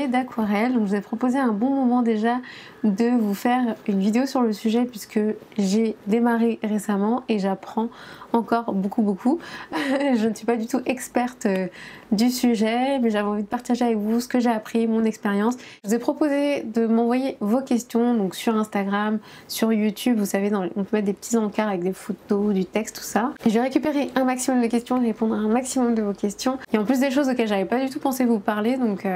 d'aquarelle. Donc je vous ai proposé un bon moment déjà de vous faire une vidéo sur le sujet puisque j'ai démarré récemment et j'apprends encore beaucoup. Je ne suis pas du tout experte du sujet, mais j'avais envie de partager avec vous ce que j'ai appris, mon expérience. Je vous ai proposé de m'envoyer vos questions donc sur Instagram, sur YouTube, vous savez, on peut mettre des petits encarts avec des photos, du texte, tout ça. Et je vais récupérer un maximum de questions, répondre à un maximum de vos questions. Et en plus des choses auxquelles j'avais pas du tout pensé vous parler, donc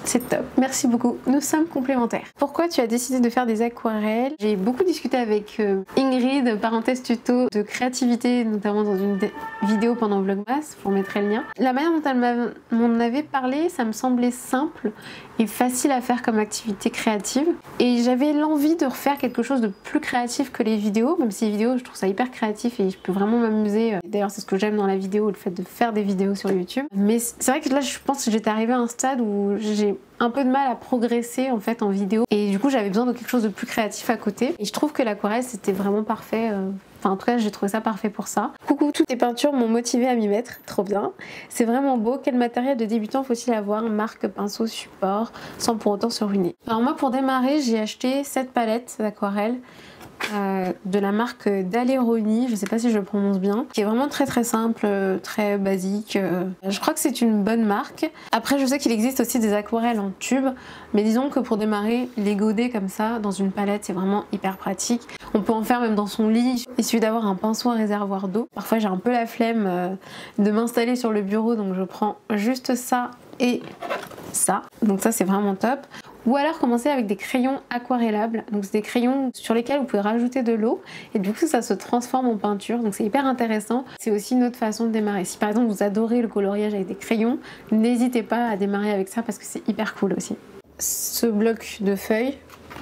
c'est top, merci beaucoup, nous sommes complémentaires. Pourquoi tu as décidé de faire des aquarelles? J'ai beaucoup discuté avec Ingrid, parenthèse tuto de créativité, notamment dans une vidéo pendant Vlogmas, je vous remettrai le lien. La manière dont elle m'en avait parlé, ça me semblait simple et facile à faire comme activité créative. Et j'avais l'envie de refaire quelque chose de plus créatif que les vidéos, même si les vidéos, je trouve ça hyper créatif et je peux vraiment m'amuser. D'ailleurs, c'est ce que j'aime dans la vidéo, le fait de faire des vidéos sur YouTube. Mais c'est vrai que là, je pense que j'étais arrivée à un stade où j'ai un peu de mal à progresser en fait en vidéo et du coup j'avais besoin de quelque chose de plus créatif à côté et je trouve que l'aquarelle c'était vraiment parfait, enfin en tout cas j'ai trouvé ça parfait pour ça. Coucou, toutes tes peintures m'ont motivé à m'y mettre, trop bien, c'est vraiment beau. Quel matériel de débutant faut-il avoir? Marque, pinceau, support, sans pour autant se ruiner. Alors moi pour démarrer j'ai acheté cette palette d'aquarelle de la marque Daleroni, je sais pas si je le prononce bien, qui est vraiment très simple, très basique. Je crois que c'est une bonne marque. Après je sais qu'il existe aussi des aquarelles en tube, mais disons que pour démarrer, les goder comme ça dans une palette c'est vraiment hyper pratique. On peut en faire même dans son lit, il suffit d'avoir un pinceau à réservoir d'eau. Parfois j'ai un peu la flemme de m'installer sur le bureau, donc je prends juste ça et ça, donc ça c'est vraiment top. Ou alors commencer avec des crayons aquarellables, donc c'est des crayons sur lesquels vous pouvez rajouter de l'eau et du coup ça se transforme en peinture, donc c'est hyper intéressant. C'est aussi une autre façon de démarrer. Si par exemple vous adorez le coloriage avec des crayons, n'hésitez pas à démarrer avec ça parce que c'est hyper cool aussi. Ce bloc de feuilles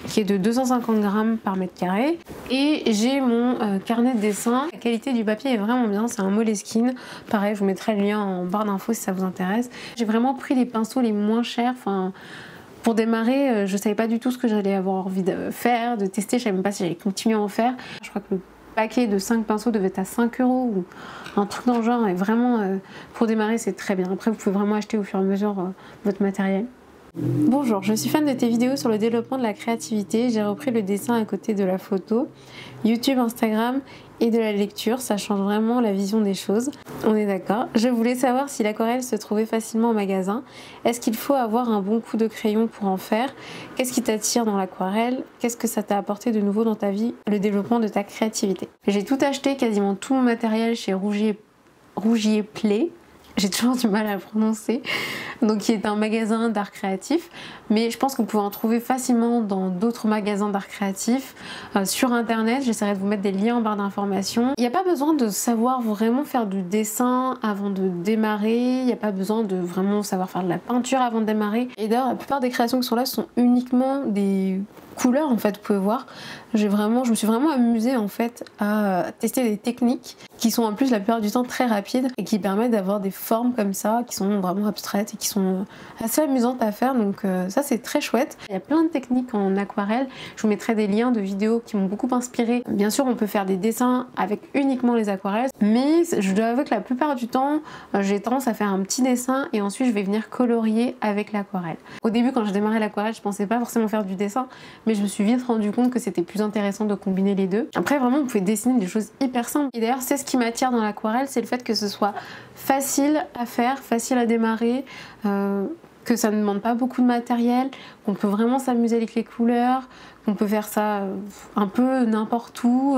qui est de 250 grammes par mètre carré et j'ai mon carnet de dessin. La qualité du papier est vraiment bien, c'est un Moleskine, pareil je vous mettrai le lien en barre d'infos si ça vous intéresse. J'ai vraiment pris les pinceaux les moins chers, enfin pour démarrer, je savais pas du tout ce que j'allais avoir envie de faire, de tester, je savais même pas si j'allais continuer à en faire. Je crois que le paquet de 5 pinceaux devait être à 5 € ou un truc dans le genre, et vraiment pour démarrer c'est très bien. Après vous pouvez vraiment acheter au fur et à mesure votre matériel. Bonjour, je suis fan de tes vidéos sur le développement de la créativité. J'ai repris le dessin à côté de la photo, YouTube, Instagram et de la lecture. Ça change vraiment la vision des choses. On est d'accord. Je voulais savoir si l'aquarelle se trouvait facilement en magasin. Est-ce qu'il faut avoir un bon coup de crayon pour en faire? Qu'est-ce qui t'attire dans l'aquarelle? Qu'est-ce que ça t'a apporté de nouveau dans ta vie, le développement de ta créativité? J'ai tout acheté, quasiment tout mon matériel chez Rougier Play. J'ai toujours du mal à le prononcer, donc qui est un magasin d'art créatif, mais je pense que vous pouvez en trouver facilement dans d'autres magasins d'art créatif, sur internet. J'essaierai de vous mettre des liens en barre d'informations. Il n'y a pas besoin de savoir vraiment faire du dessin avant de démarrer, il n'y a pas besoin de vraiment savoir faire de la peinture avant de démarrer, et d'ailleurs la plupart des créations qui sont là sont uniquement des couleurs en fait, vous pouvez voir. Je me suis vraiment amusée en fait à tester des techniques qui sont en plus la plupart du temps très rapides et qui permettent d'avoir des formes comme ça qui sont vraiment abstraites et qui sont assez amusantes à faire, donc ça c'est très chouette. Il y a plein de techniques en aquarelle, je vous mettrai des liens de vidéos qui m'ont beaucoup inspirée. Bien sûr on peut faire des dessins avec uniquement les aquarelles, mais je dois avouer que la plupart du temps j'ai tendance à faire un petit dessin et ensuite je vais venir colorier avec l'aquarelle. Au début quand je démarrais l'aquarelle je pensais pas forcément faire du dessin, mais je me suis vite rendu compte que c'était plus intéressant de combiner les deux. Après vraiment vous pouvez dessiner des choses hyper simples, et d'ailleurs c'est ce qui m'attire dans l'aquarelle, c'est le fait que ce soit facile à faire, facile à démarrer, que ça ne demande pas beaucoup de matériel, qu'on peut vraiment s'amuser avec les couleurs, qu'on peut faire ça un peu n'importe où,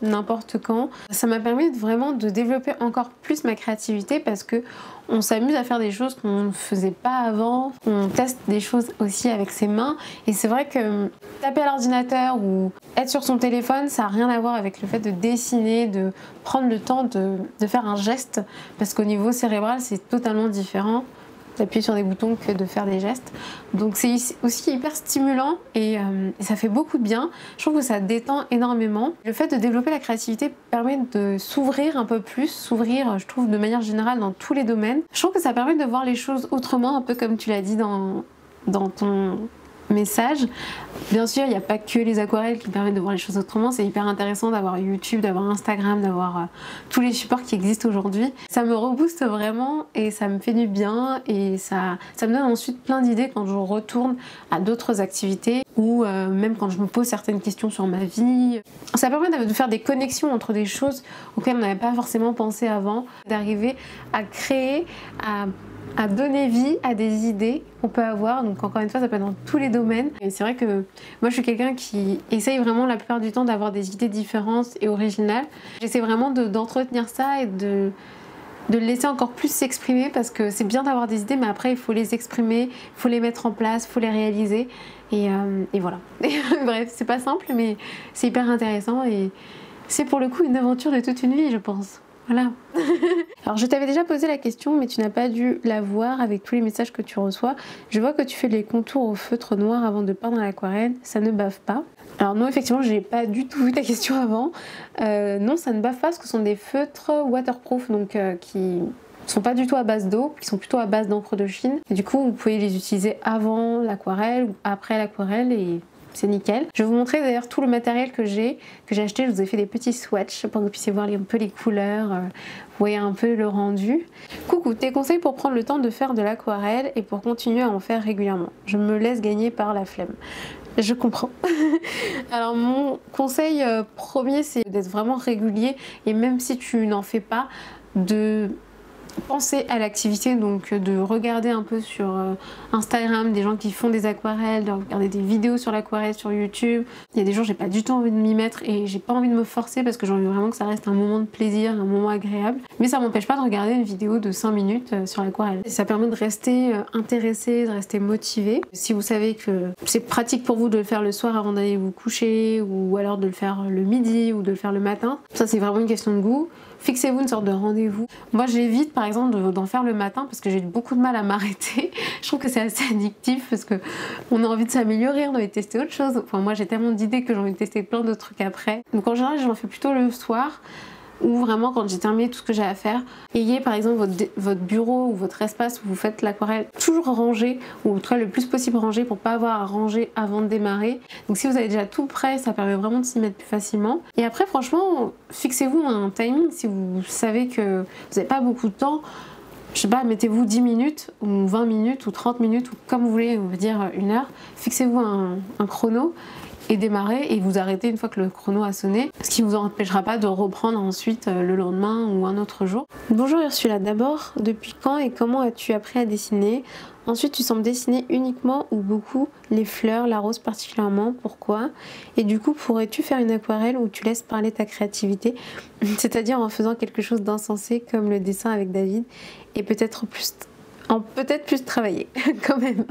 n'importe quand. Ça m'a permis vraiment de développer encore plus ma créativité parce que on s'amuse à faire des choses qu'on ne faisait pas avant, on teste des choses aussi avec ses mains, et c'est vrai que taper à l'ordinateur ou être sur son téléphone ça n'a rien à voir avec le fait de dessiner, de prendre le temps de faire un geste, parce qu'au niveau cérébral c'est totalement différent d'appuyer sur des boutons que de faire des gestes. Donc c'est aussi hyper stimulant et ça fait beaucoup de bien. Je trouve que ça détend énormément. Le fait de développer la créativité permet de s'ouvrir un peu plus, s'ouvrir je trouve de manière générale dans tous les domaines. Je trouve que ça permet de voir les choses autrement, un peu comme tu l'as dit dans ton message. Bien sûr, il n'y a pas que les aquarelles qui permettent de voir les choses autrement, c'est hyper intéressant d'avoir YouTube, d'avoir Instagram, d'avoir tous les supports qui existent aujourd'hui. Ça me rebooste vraiment et ça me fait du bien et ça me donne ensuite plein d'idées quand je retourne à d'autres activités ou même quand je me pose certaines questions sur ma vie. Ça permet de faire des connexions entre des choses auxquelles on n'avait pas forcément pensé avant, d'arriver à créer, à donner vie à des idées qu'on peut avoir. Donc encore une fois, ça peut être dans tous les domaines. Et c'est vrai que moi je suis quelqu'un qui essaye vraiment la plupart du temps d'avoir des idées différentes et originales. J'essaie vraiment d'entretenir ça et de le laisser encore plus s'exprimer, parce que c'est bien d'avoir des idées, mais après il faut les exprimer, il faut les mettre en place, il faut les réaliser et voilà. Bref, c'est pas simple, mais c'est hyper intéressant et c'est pour le coup une aventure de toute une vie, je pense. Voilà. Alors je t'avais déjà posé la question, mais tu n'as pas dû la voir avec tous les messages que tu reçois. Je vois que tu fais les contours au feutre noir avant de peindre à l'aquarelle, ça ne bave pas. Alors non, effectivement, j'ai pas du tout vu ta question avant. Non, ça ne bave pas parce que ce sont des feutres waterproof, donc qui sont pas du tout à base d'eau, qui sont plutôt à base d'encre de Chine. Et du coup, vous pouvez les utiliser avant l'aquarelle ou après l'aquarelle et c'est nickel. Je vais vous montrer d'ailleurs tout le matériel que j'ai acheté. Je vous ai fait des petits swatchs pour que vous puissiez voir un peu les couleurs, vous voyez un peu le rendu. Coucou, tes conseils pour prendre le temps de faire de l'aquarelle et pour continuer à en faire régulièrement. Je me laisse gagner par la flemme. Je comprends. Alors mon conseil premier, c'est d'être vraiment régulier et même si tu n'en fais pas, de penser à l'activité, donc de regarder un peu sur Instagram des gens qui font des aquarelles, de regarder des vidéos sur l'aquarelle sur YouTube. Il y a des jours j'ai pas du tout envie de m'y mettre et j'ai pas envie de me forcer parce que j'ai envie vraiment que ça reste un moment de plaisir, un moment agréable. Mais ça m'empêche pas de regarder une vidéo de 5 minutes sur l'aquarelle. Ça permet de rester intéressé, de rester motivé. Si vous savez que c'est pratique pour vous de le faire le soir avant d'aller vous coucher ou alors de le faire le midi ou de le faire le matin, ça c'est vraiment une question de goût. Fixez-vous une sorte de rendez-vous. Moi j'évite par exemple d'en faire le matin parce que j'ai beaucoup de mal à m'arrêter. Je trouve que c'est assez addictif parce que on a envie de s'améliorer, on a envie de tester autre chose. Enfin moi j'ai tellement d'idées que j'ai envie de tester plein d'autres trucs après. Donc en général j'en fais plutôt le soir, ou vraiment quand j'ai terminé tout ce que j'ai à faire. Ayez par exemple votre bureau ou votre espace où vous faites l'aquarelle toujours rangé, ou en tout cas le plus possible rangé pour pas avoir à ranger avant de démarrer. Donc si vous avez déjà tout prêt, ça permet vraiment de s'y mettre plus facilement. Et après franchement, fixez-vous un timing si vous savez que vous n'avez pas beaucoup de temps. Je sais pas, mettez-vous 10 minutes ou 20 minutes ou 30 minutes ou comme vous voulez, on va dire 1 heure. Fixez-vous un chrono et démarrer et vous arrêtez une fois que le chrono a sonné, ce qui ne vous empêchera pas de reprendre ensuite le lendemain ou un autre jour. Bonjour Ursula, d'abord, depuis quand et comment as-tu appris à dessiner? Ensuite, tu sembles dessiner uniquement ou beaucoup les fleurs, la rose particulièrement, pourquoi? Et du coup, pourrais-tu faire une aquarelle où tu laisses parler ta créativité, c'est-à-dire en faisant quelque chose d'insensé comme le dessin avec David et peut-être plus travailler quand même.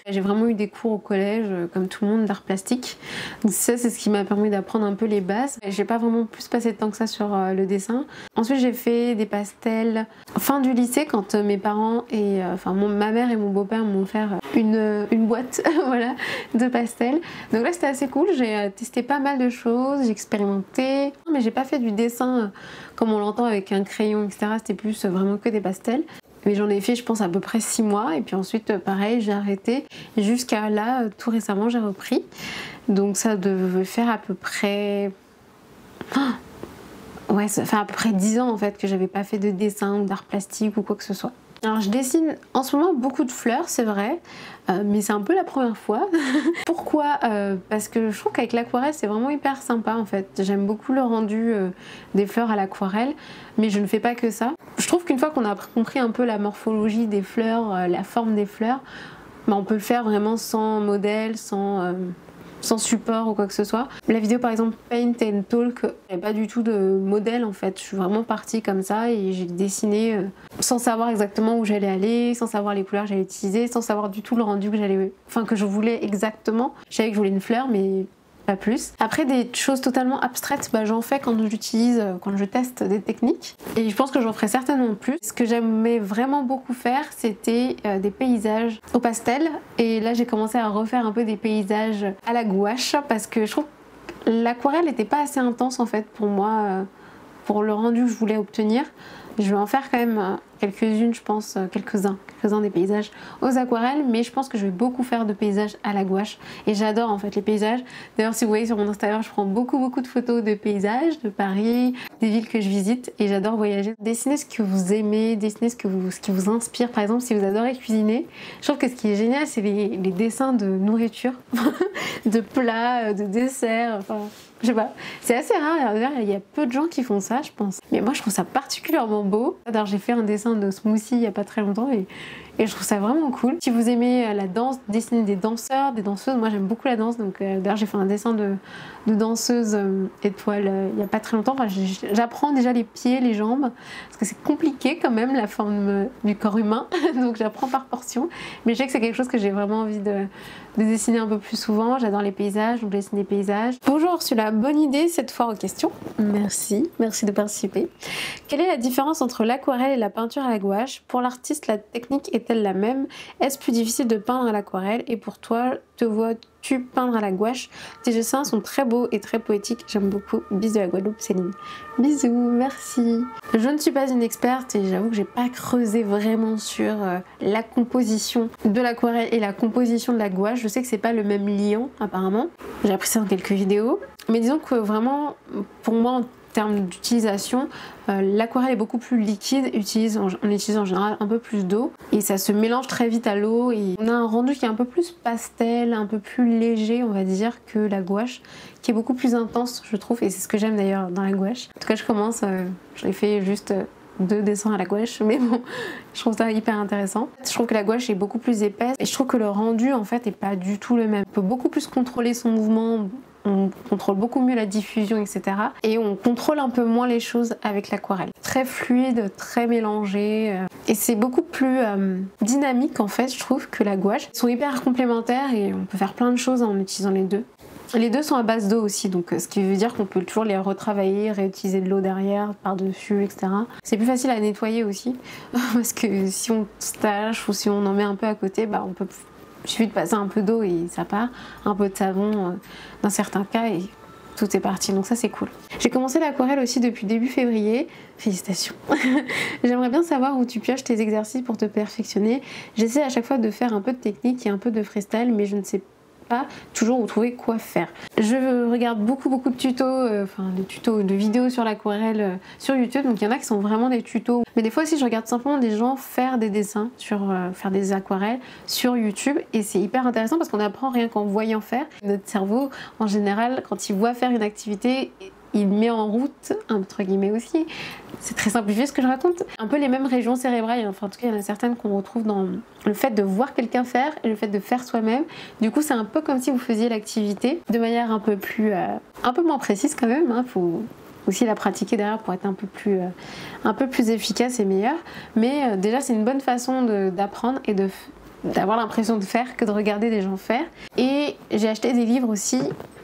J'ai vraiment eu des cours au collège comme tout le monde d'art plastique, donc ça c'est ce qui m'a permis d'apprendre un peu les bases. J'ai pas vraiment plus passé de temps que ça sur le dessin. Ensuite j'ai fait des pastels fin du lycée quand mes parents et ma mère et mon beau-père m'ont offert une boîte voilà, de pastels. Donc là c'était assez cool, j'ai testé pas mal de choses, j'ai expérimenté, mais j'ai pas fait du dessin comme on l'entend avec un crayon etc, c'était plus vraiment que des pastels. Mais j'en ai fait je pense à peu près 6 mois et puis ensuite pareil j'ai arrêté jusqu'à là tout récemment j'ai repris. Donc ça devait faire à peu près... Ouais, ça fait à peu près 10 ans en fait que j'avais pas fait de dessin ou d'art plastique ou quoi que ce soit. Alors je dessine en ce moment beaucoup de fleurs, c'est vrai, mais c'est un peu la première fois. Pourquoi parce que je trouve qu'avec l'aquarelle c'est vraiment hyper sympa en fait. J'aime beaucoup le rendu des fleurs à l'aquarelle, mais je ne fais pas que ça. Je trouve qu'une fois qu'on a compris un peu la morphologie des fleurs, la forme des fleurs, on peut le faire vraiment sans modèle, sans support ou quoi que ce soit. La vidéo par exemple Paint and Talk, il n'y a pas du tout de modèle en fait, je suis vraiment partie comme ça et j'ai dessiné sans savoir exactement où j'allais aller, sans savoir les couleurs que j'allais utiliser, sans savoir du tout le rendu que je voulais exactement. Je savais que je voulais une fleur mais pas plus. Après des choses totalement abstraites, j'en fais quand je teste des techniques et je pense que j'en ferai certainement plus. Ce que j'aimais vraiment beaucoup faire c'était des paysages au pastel et là j'ai commencé à refaire un peu des paysages à la gouache parce que je trouve que l'aquarelle n'était pas assez intense en fait pour moi, pour le rendu que je voulais obtenir. Je vais en faire quand même quelques-unes, je pense, quelques-uns faisant des paysages aux aquarelles, mais je pense que je vais beaucoup faire de paysages à la gouache et j'adore en fait les paysages. D'ailleurs si vous voyez sur mon Instagram, je prends beaucoup de photos de paysages, de Paris, des villes que je visite et j'adore voyager. Dessinez ce que vous aimez, dessinez ce qui vous inspire. Par exemple si vous adorez cuisiner, je trouve que ce qui est génial c'est les dessins de nourriture, de plats, de desserts, enfin... Je sais pas, c'est assez rare, il y a peu de gens qui font ça je pense. Mais moi je trouve ça particulièrement beau. D'ailleurs j'ai fait un dessin de smoothie il y a pas très longtemps et je trouve ça vraiment cool. Si vous aimez la danse, dessiner des danseurs, des danseuses, moi j'aime beaucoup la danse donc d'ailleurs j'ai fait un dessin de danseuse étoile il y a pas très longtemps. Enfin, j'apprends déjà les pieds, les jambes, parce que c'est compliqué quand même la forme du corps humain, donc j'apprends par portion. Mais je sais que c'est quelque chose que j'ai vraiment envie de dessiner un peu plus souvent. J'adore les paysages, donc je dessine des paysages. Bonjour, reçu la bonne idée cette fois aux questions. Merci de participer. Quelle est la différence entre l'aquarelle et la peinture à la gouache? Pour l'artiste, la technique est-elle la même? Est-ce plus difficile de peindre à l'aquarelle? Et pour toi, te vois-tu peindre à la gouache? Tes dessins sont très beaux et très poétiques. J'aime beaucoup. Bisous de la Guadeloupe, Céline. Bisous, merci. Je ne suis pas une experte et j'avoue que j'ai pas creusé vraiment sur la composition de l'aquarelle et la composition de la gouache. Je sais que c'est pas le même liant apparemment. J'ai appris ça dans quelques vidéos. Mais disons que vraiment, pour moi, en termes d'utilisation, l'aquarelle est beaucoup plus liquide, on utilise en général un peu plus d'eau et ça se mélange très vite à l'eau et on a un rendu qui est un peu plus pastel, un peu plus léger on va dire que la gouache, qui est beaucoup plus intense je trouve, et c'est ce que j'aime d'ailleurs dans la gouache. En tout cas je commence, j'ai fait juste 2 dessins à la gouache, mais bon, je trouve ça hyper intéressant. Je trouve que la gouache est beaucoup plus épaisse et je trouve que le rendu en fait est pas du tout le même. On peut beaucoup plus contrôler son mouvement, on contrôle beaucoup mieux la diffusion, etc. Et on contrôle un peu moins les choses avec l'aquarelle. Très fluide, très mélangé. Et c'est beaucoup plus dynamique en fait, je trouve, que la gouache. Ils sont hyper complémentaires et on peut faire plein de choses en utilisant les deux. Les deux sont à base d'eau aussi, donc ce qui veut dire qu'on peut toujours les retravailler, réutiliser de l'eau derrière, par-dessus, etc. C'est plus facile à nettoyer aussi, parce que si on se tâche ou si on en met un peu à côté, bah on peut... Il suffit de passer un peu d'eau et ça part, un peu de savon dans certains cas et tout est parti, donc ça c'est cool. J'ai commencé l'aquarelle aussi depuis début février, félicitations. J'aimerais bien savoir où tu pioches tes exercices pour te perfectionner. J'essaie à chaque fois de faire un peu de technique et un peu de freestyle, mais je ne sais pas toujours où trouver quoi faire. Je regarde beaucoup de tutos, de vidéos sur l'aquarelle sur YouTube, donc il y en a qui sont vraiment des tutos. Mais des fois aussi je regarde simplement des gens faire des dessins, faire des aquarelles sur YouTube et c'est hyper intéressant parce qu'on apprend rien qu'en voyant faire. Notre cerveau en général quand il voit faire une activité, il met en route, entre guillemets aussi, c'est très simplifié ce que je raconte, un peu les mêmes régions cérébrales, enfin en tout cas il y en a certaines qu'on retrouve dans le fait de voir quelqu'un faire et le fait de faire soi-même. Du coup c'est un peu comme si vous faisiez l'activité de manière un peu moins précise quand même, hein. Faut aussi la pratiquer derrière pour être un peu plus efficace et meilleur. Mais déjà c'est une bonne façon d'apprendre et d'avoir l'impression de faire que de regarder des gens faire. Et j'ai acheté des livres aussi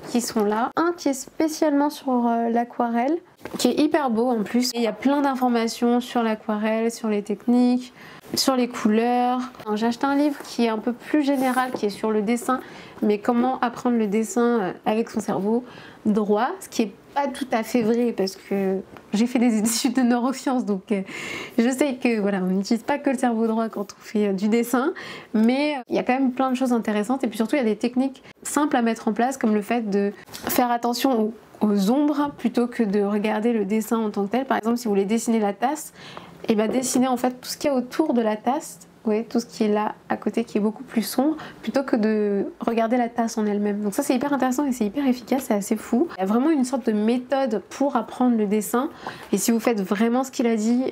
qui sont là. Un qui est spécialement sur l'aquarelle, qui est hyper beau en plus. Et il y a plein d'informations sur l'aquarelle, sur les techniques, sur les couleurs. J'ai acheté un livre qui est un peu plus général, qui est sur le dessin, mais comment apprendre le dessin avec son cerveau droit, ce qui est pas tout à fait vrai parce que j'ai fait des études de neurosciences, donc je sais que voilà, on n'utilise pas que le cerveau droit quand on fait du dessin, mais il y a quand même plein de choses intéressantes et puis surtout il y a des techniques simples à mettre en place comme le fait de faire attention aux ombres plutôt que de regarder le dessin en tant que tel. Par exemple, si vous voulez dessiner la tasse, et ben dessiner en fait tout ce qu'il y a autour de la tasse. Ouais, tout ce qui est là à côté qui est beaucoup plus sombre plutôt que de regarder la tasse en elle-même. Donc ça c'est hyper intéressant et c'est hyper efficace, c'est assez fou. Il y a vraiment une sorte de méthode pour apprendre le dessin et si vous faites vraiment ce qu'il a dit,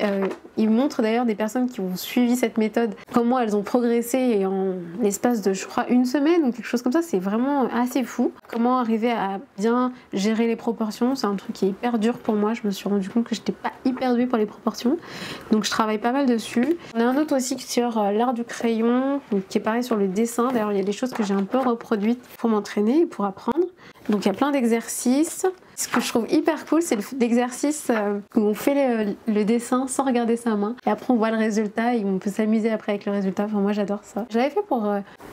il montre d'ailleurs des personnes qui ont suivi cette méthode, comment elles ont progressé et en l'espace de je crois 1 semaine ou quelque chose comme ça. C'est vraiment assez fou. Comment arriver à bien gérer les proportions, c'est un truc qui est hyper dur pour moi. Je me suis rendu compte que j'étais pas hyper douée pour les proportions, donc je travaille pas mal dessus. On a un autre aussi sur l'art du crayon, donc qui est pareil sur le dessin. D'ailleurs il y a des choses que j'ai un peu reproduites pour m'entraîner et pour apprendre. Donc il y a plein d'exercices. Ce que je trouve hyper cool, c'est l'exercice où on fait le dessin sans regarder sa main et après on voit le résultat et on peut s'amuser après avec le résultat. Enfin moi j'adore ça. J'avais fait pour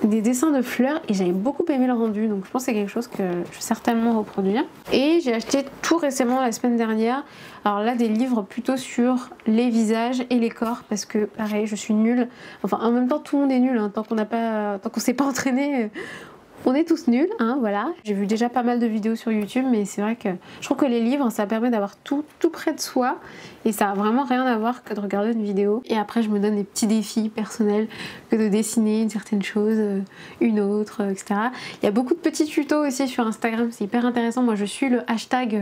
des dessins de fleurs et j'avais beaucoup aimé le rendu, donc je pense que c'est quelque chose que je vais certainement reproduire. Et j'ai acheté tout récemment la semaine dernière, alors là des livres plutôt sur les visages et les corps, parce que pareil je suis nulle, enfin en même temps tout le monde est nul, hein, tant qu'on s'est pas entraîné. On est tous nuls, hein, voilà. J'ai vu déjà pas mal de vidéos sur YouTube, mais c'est vrai que je trouve que les livres, ça permet d'avoir tout près de soi et ça a vraiment rien à voir que de regarder une vidéo. Et après, je me donne des petits défis personnels que de dessiner une certaine chose, une autre, etc. Il y a beaucoup de petits tutos aussi sur Instagram, c'est hyper intéressant. Moi, je suis le hashtag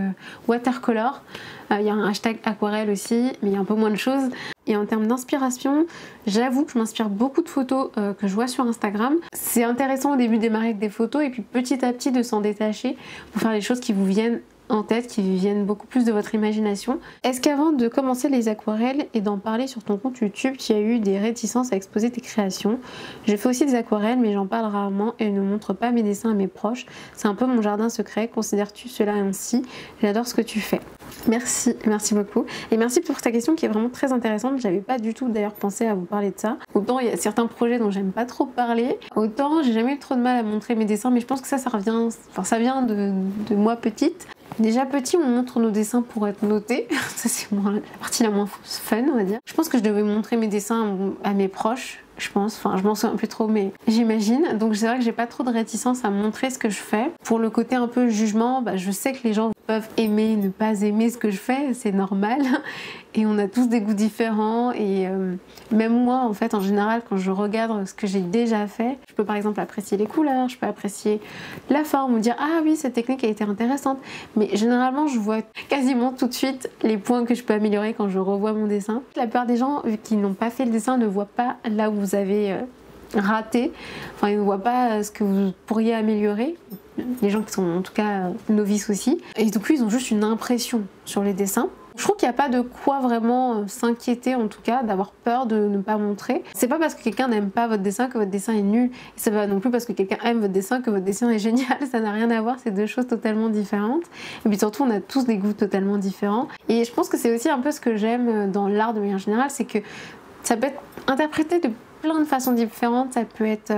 watercolor. Il y a un hashtag aquarelle aussi, mais il y a un peu moins de choses. Et en termes d'inspiration, j'avoue que je m'inspire beaucoup de photos que je vois sur Instagram. C'est intéressant au début de démarrer avec des photos et puis petit à petit de s'en détacher pour faire les choses qui vous viennent en tête, qui viennent beaucoup plus de votre imagination. Est-ce qu'avant de commencer les aquarelles et d'en parler sur ton compte YouTube, tu as eu des réticences à exposer tes créations? J'ai fait aussi des aquarelles, mais j'en parle rarement et ne montre pas mes dessins à mes proches. C'est un peu mon jardin secret. Considères-tu cela ainsi? J'adore ce que tu fais. Merci beaucoup. Et merci pour ta question qui est vraiment très intéressante. J'avais pas du tout d'ailleurs pensé à vous parler de ça. Autant il y a certains projets dont j'aime pas trop parler, autant j'ai jamais eu trop de mal à montrer mes dessins, mais je pense que ça vient de moi petite. Déjà petit, on montre nos dessins pour être notés. Ça c'est la partie la moins fun, on va dire. Je pense que je devais montrer mes dessins à mes proches. Je pense, enfin je m'en souviens plus trop mais j'imagine, donc c'est vrai que j'ai pas trop de réticence à montrer ce que je fais. Pour le côté un peu jugement, je sais que les gens peuvent aimer, ne pas aimer ce que je fais, c'est normal et on a tous des goûts différents et même moi en fait en général quand je regarde ce que j'ai déjà fait, je peux par exemple apprécier les couleurs, je peux apprécier la forme ou dire ah oui cette technique a été intéressante, mais généralement je vois quasiment tout de suite les points que je peux améliorer quand je revois mon dessin. La plupart des gens qui n'ont pas fait le dessin ne voient pas là où vous avez raté, enfin ils ne voient pas ce que vous pourriez améliorer, les gens qui sont en tout cas novices aussi, et du coup ils ont juste une impression sur les dessins. Je trouve qu'il n'y a pas de quoi vraiment s'inquiéter en tout cas, d'avoir peur de ne pas montrer. C'est pas parce que quelqu'un n'aime pas votre dessin que votre dessin est nul, et c'est pas non plus parce que quelqu'un aime votre dessin que votre dessin est génial, ça n'a rien à voir, c'est deux choses totalement différentes. Et puis surtout on a tous des goûts totalement différents, et je pense que c'est aussi un peu ce que j'aime dans l'art de manière générale, c'est que ça peut être interprété de plein de façons différentes, ça peut être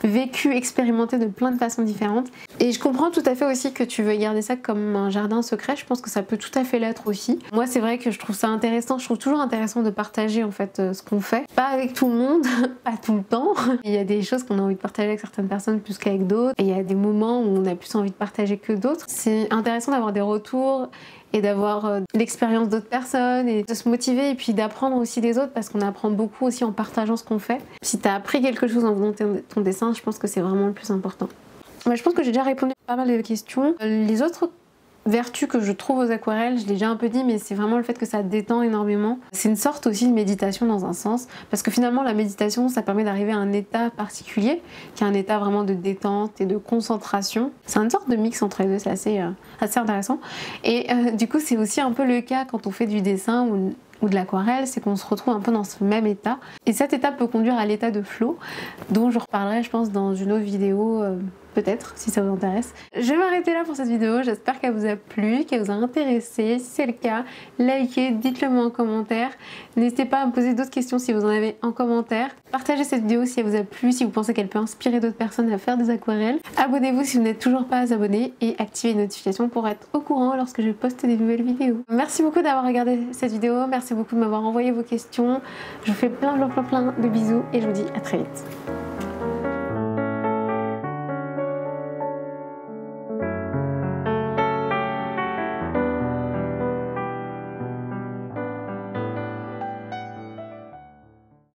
vécu, expérimenté de plein de façons différentes. Et je comprends tout à fait aussi que tu veux garder ça comme un jardin secret, je pense que ça peut tout à fait l'être aussi. Moi c'est vrai que je trouve ça intéressant, je trouve toujours intéressant de partager en fait ce qu'on fait. Pas avec tout le monde, pas tout le temps. Il y a des choses qu'on a envie de partager avec certaines personnes plus qu'avec d'autres. Et il y a des moments où on a plus envie de partager que d'autres. C'est intéressant d'avoir des retours et d'avoir l'expérience d'autres personnes et de se motiver et puis d'apprendre aussi des autres parce qu'on apprend beaucoup aussi en partageant ce qu'on fait. Si tu as appris quelque chose en faisant ton dessin, je pense que c'est vraiment le plus important. Je pense que j'ai déjà répondu à pas mal de questions. Les autres vertus que je trouve aux aquarelles, je l'ai déjà un peu dit, mais c'est vraiment le fait que ça détend énormément. C'est une sorte aussi de méditation dans un sens, parce que finalement la méditation ça permet d'arriver à un état particulier, qui est un état vraiment de détente et de concentration. C'est une sorte de mix entre les deux, c'est assez intéressant. Et du coup c'est aussi un peu le cas quand on fait du dessin ou de l'aquarelle, c'est qu'on se retrouve un peu dans ce même état. Et cet état peut conduire à l'état de flow, dont je reparlerai je pense dans une autre vidéo, peut-être, si ça vous intéresse. Je vais m'arrêter là pour cette vidéo, j'espère qu'elle vous a plu, qu'elle vous a intéressé. Si c'est le cas, likez, dites-le moi en commentaire. N'hésitez pas à me poser d'autres questions si vous en avez en commentaire. Partagez cette vidéo si elle vous a plu, si vous pensez qu'elle peut inspirer d'autres personnes à faire des aquarelles. Abonnez-vous si vous n'êtes toujours pas abonné et activez les notifications pour être au courant lorsque je poste des nouvelles vidéos. Merci beaucoup d'avoir regardé cette vidéo, merci beaucoup de m'avoir envoyé vos questions. Je vous fais plein de bisous et je vous dis à très vite.